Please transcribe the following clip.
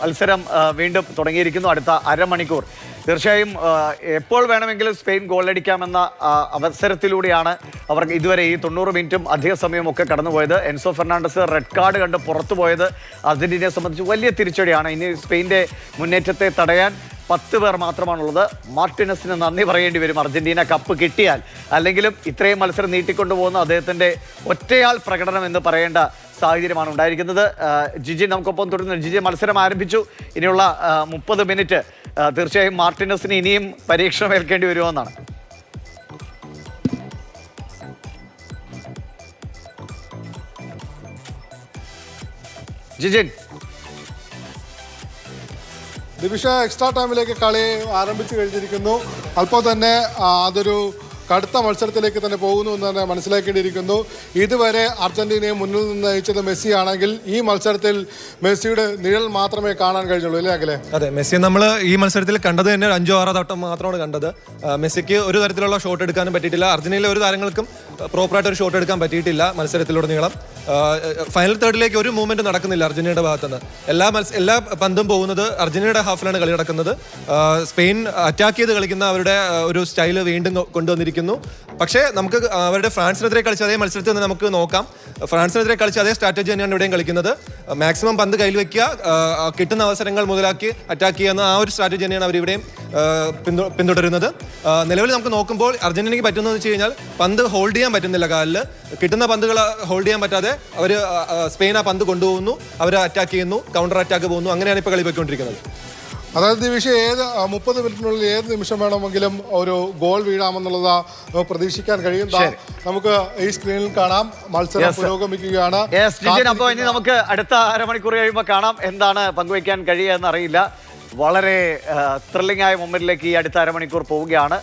മത്സരം വീണ്ടും തുടങ്ങിയിരിക്കുന്നു. അടുത്ത അരമണിക്കൂർ തീർച്ചയായും എപ്പോൾ വേണമെങ്കിലും സ്പെയിൻ ഗോളടിക്കാമെന്ന അവസരത്തിലൂടെയാണ് അവർക്ക് ഇതുവരെ ഈ 90 മിനിറ്റും അധിക സമയമൊക്കെ കടന്നുപോയത്. എൻസോ ഫെർണാണ്ടസ് റെഡ് കാർഡ് കണ്ട് പുറത്തു പോയത് അർജന്റീനയെ സംബന്ധിച്ച് വലിയ തിരിച്ചടിയാണ്. ഇനി സ്പെയിൻ്റെ മുന്നേറ്റത്തെ തടയാൻ 10 പേർ മാത്രമാണുള്ളത്. മാർട്ടിനസിന് നന്ദി പറയേണ്ടി വരും അർജന്റീന കപ്പ് കിട്ടിയാൽ. അല്ലെങ്കിലും ഇത്രയും മത്സരം നീട്ടിക്കൊണ്ടുപോകുന്ന അദ്ദേഹത്തിൻ്റെ ഒറ്റയാൾ പ്രകടനം എന്ന് പറയേണ്ട സാഹചര്യമാണ് ഉണ്ടായിരിക്കുന്നത്. ജിജി നമുക്കൊപ്പം തുടരുന്നു. ജിജി, മത്സരം ആരംഭിച്ചു. ഇനിയുള്ള 30 മിനിറ്റ് തീർച്ചയായും മാർട്ടിനസിന് ഇനിയും പരീക്ഷണം ഏൽക്കേണ്ടി വരുമെന്നാണ്. ജിജിൻ, ദിവിഷ എക്സ്ട്രാ ടൈമിലേക്ക് കളി ആരംഭിച്ചു കഴിഞ്ഞിരിക്കുന്നു. അല്പം തന്നെ അതൊരു കടുത്ത മത്സരത്തിലേക്ക് തന്നെ പോകുന്നു എന്ന് തന്നെ മനസ്സിലാക്കേണ്ടിയിരിക്കുന്നു. ഇതുവരെ അർജന്റീനയെ മുന്നിൽ നിന്ന് നയിച്ചത് മെസ്സി ആണെങ്കിൽ ഈ മത്സരത്തിൽ മെസ്സിയുടെ നിഴൽ മാത്രമേ കാണാൻ കഴിഞ്ഞുള്ളൂ, അല്ലേ അഖിലേ? അതെ, മെസ്സിയെ നമ്മൾ ഈ മത്സരത്തിൽ കണ്ടത് തന്നെ 5-6 തവണ മാത്രമാണ് കണ്ടത്. മെസ്സിക്ക് ഒരു തരത്തിലുള്ള ഷോട്ട് എടുക്കാനും പറ്റിയിട്ടില്ല. അർജന്റീനയിലെ ഒരു താരങ്ങൾക്കും പ്രോപ്പറായിട്ട് ഒരു ഷോട്ട് എടുക്കാൻ പറ്റിയിട്ടില്ല മത്സരത്തിലുടനീളം. ഫൈനൽ തേർഡിലേക്ക് ഒരു മൂവ്മെന്റ് നടക്കുന്നില്ല അർജന്റീനയുടെ ഭാഗത്തുനിന്ന്. എല്ലാ പന്തും പോകുന്നത് അർജന്റീനയുടെ ഹാഫിലാണ് കളി നടക്കുന്നത്. സ്പെയിൻ അറ്റാക്ക് ചെയ്ത് കളിക്കുന്ന അവരുടെ ഒരു സ്റ്റൈല് വീണ്ടും കൊണ്ടുവന്നിരിക്കുന്നു. പക്ഷേ നമുക്ക് അവരുടെ ഫ്രാൻസിനെതിരെ കളിച്ച അതേ മത്സരത്തിൽ നിന്ന് നമുക്ക് നോക്കാം. ഫ്രാൻസിനെതിരെ കളിച്ച അതേ സ്ട്രാറ്റജി തന്നെയാണ് ഇവിടെയും കളിക്കുന്നത്. മാക്സിമം പന്ത് കയ്യിൽ വെക്കുക, കിട്ടുന്ന അവസരങ്ങൾ മുതലാക്കി അറ്റാക്ക് ചെയ്യുന്ന ആ ഒരു സ്ട്രാറ്റജി തന്നെയാണ് അവർ ഇവിടെയും പിന്തുടരുന്നത്. നിലവിൽ നമുക്ക് നോക്കുമ്പോൾ അർജന്റീനയ്ക്ക് പറ്റുന്നതെന്ന് വെച്ച് കഴിഞ്ഞാൽ പന്ത് ഹോൾഡ് ചെയ്യാൻ പറ്റുന്നില്ല. കാലിൽ കിട്ടുന്ന പന്തുകൾ ഹോൾഡ് ചെയ്യാൻ പറ്റാതെ അവർ സ്പെയിൻ ആ പന്ത് കൊണ്ടുപോകുന്നു, അവർ അറ്റാക്ക് ചെയ്യുന്നു, കൗണ്ടർ അറ്റാക്ക് പോകുന്നു. അങ്ങനെയാണ് ഇപ്പോൾ കളി പോയിക്കൊണ്ടിരിക്കുന്നത്. അതായത് ഈ വിഷയം 30 മിനിറ്റിനുള്ളിൽ ഏത് നിമിഷം വേണമെങ്കിലും ഒരു ഗോൾ വീഴാമെന്നുള്ളത് പ്രതീക്ഷിക്കാൻ കഴിയും. നമുക്ക് ഈ സ്ക്രീനിൽ കാണാം, മത്സരം പുരോഗമിക്കുകയാണ്. അപ്പോൾ ഇനി നമുക്ക് അടുത്ത അരമണിക്കൂർ കഴിയുമ്പോൾ കാണാം എന്താണ് പങ്കുവയ്ക്കാൻ കഴിയുക എന്നറിയില്ല. വളരെ ത്രില്ലിംഗ് ആയ മൊമെന്റിലേക്ക് ഈ അടുത്ത അരമണിക്കൂർ പോവുകയാണ്.